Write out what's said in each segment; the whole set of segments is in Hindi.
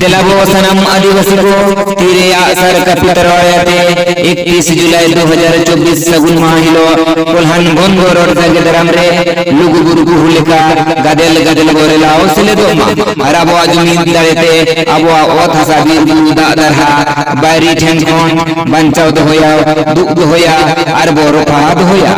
दिलाबो सनम आदिवासी को तीरे आसर का पितरवाड़े 31 जुलाई 2024 सगुन माहिलो कोल्हान गोंगो रोड के दरम रे लुगु बुरगु हुलिका गदेल गदेल गोरेला ओसले दोमा अराबो अजमी दरेते अबो ओथ हसाबी बुदा दरहा बारी ठेन कोन बंचाव दो होया दुख दो होया अरबो रोफाद होया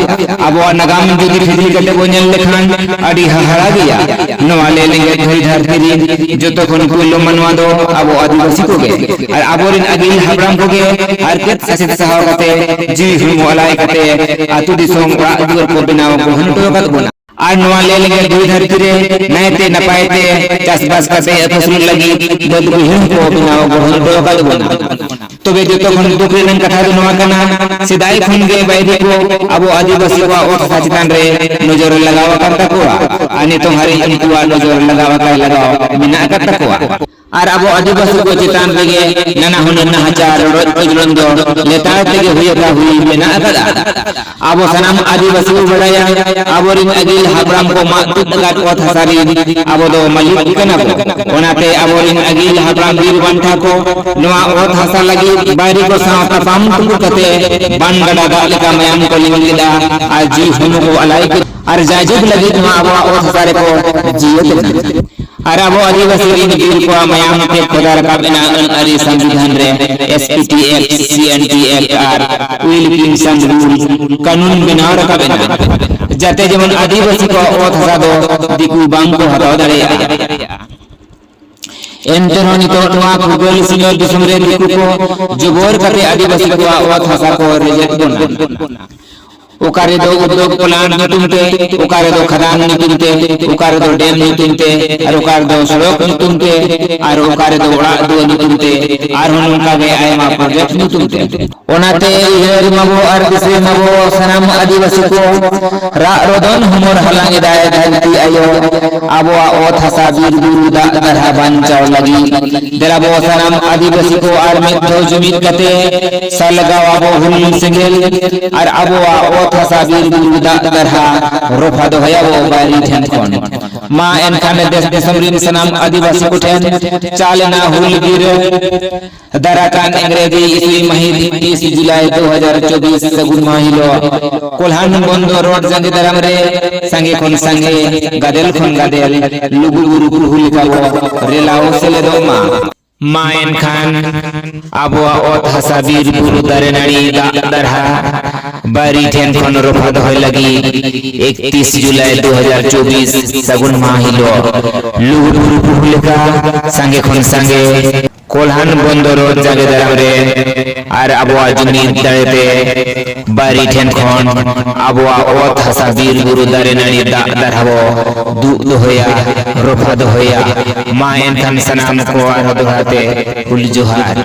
अबो नगाम जुदी फिदी गले बोनल लेखान अडी हहरा गया नवाले लेंगे धई धरती जो तो कोन कुलो मनवा दो अबो आदिवासी को गे और अबोरिन अगिल हबराम को गे हर केत ससित सहाव कते जी हुम वालाय कते आतु दिसोम रा दुर को बिनाव को हनटो कत बोना आर नवा ले लेंगे दुई धरती रे नयते नपायते चासबास कते फसल लगी बद हिम को बिनाव को हनटो कत बोना तो वे जो तो खन दुखरे नन कथा दो नवा कना सिदाई खन गे बैदे को अबो आदिवासी को ओठ साचितान रे नजर लगावा करता को आने तुम्हारी इनकुआ नजर लगावा का लगाओ बिना करता को और अब आदिवासी को चितान लगे नना हुन नहाचार रोजलन दो लेता तेगे हुएगा हुई बिना अकदा अब सनम आदिवासी को बड़ाया अब रिन अगिल हबराम को मातुत गाट ओथ हसारी अब दो मलिक कना को ओनाते अब रिन अगिल हबराम वीर बंठा को नवा ओथ हसा लगी बारी को सावता पाम तुकु कते बन गडा गाले का मयाम को लिंगिदा आज जी हुन को अलाई और जाजुब लगी नवा अब ओथ हसारे को जियत अरबो आदिवासी इन वीर को मयाम पे खुदा रखा बिना अरी संविधान रे एसपीटी एक्ट सीएनटी एक्ट आर विल किंसन रूल कानून बिना रखा बिना जाते जमन आदिवासी को ओथ हसा दो दिकु बांग को हटाओ दरे एंटरनी तो नवा भूगोल सिंगर दिसमरे दिकु को जुबोर कते आदिवासी को ओथ हसा को रिजेक्ट बोना उकारे दो उद्योग प्लांट नितुमते उकारे दो खदान नितुमते उकारे दो डैम नितुमते और उकारे दो सड़क नितुमते और उकारे दो उड़ा दो नितुमते और उनका गे आयमा प्रोजेक्ट नितुमते ओनाते इहर मबो और दिसे मबो सनम आदिवासी को रा रोदन हमर हलांगे दाय धरती आयो अबो ओथ हसा वीर गुरुदा दरहा बंचाव लगी दराबो सनम आदिवासी को और में दो जमीन कते सलगाव अबो हुल सिंगेल और अबो ओथ हसा वीर गुरुदा दरहा रोफा दो हया वो बारी ठन कोन मा एन खान देश देशमरिन सनम आदिवासी को ठन चालना हुल वीर दराकान अंग्रेजी ईस्वी महीने 30 जुलाई 2024 सगुन माहिलो कोल्हान बंदो रोड जंगे दरम रे संगे कोन संगे गदेल कोन गदेल लुगु गुरु हुल का रेलाओ सेले दो मायन खान अबो ओथ हसा वीर गुरु दरेनाड़ी दरहा बारी ठेन कोन रोफा दो लगी 31 जुलाई 2024 सगुन माहिलो लुगु गुरु हुल का संगे कोन संगे कोल्हान बंदो रोड जगे दरम रे और अबो जुनी दरेते बारी ठेन कोन अबो ओथ हसा वीर गुरु दरेनाड़ी दरहाबो दु होया रोफा दो होया मायन खान सनाम को आरो दोहाते कुल जोहार।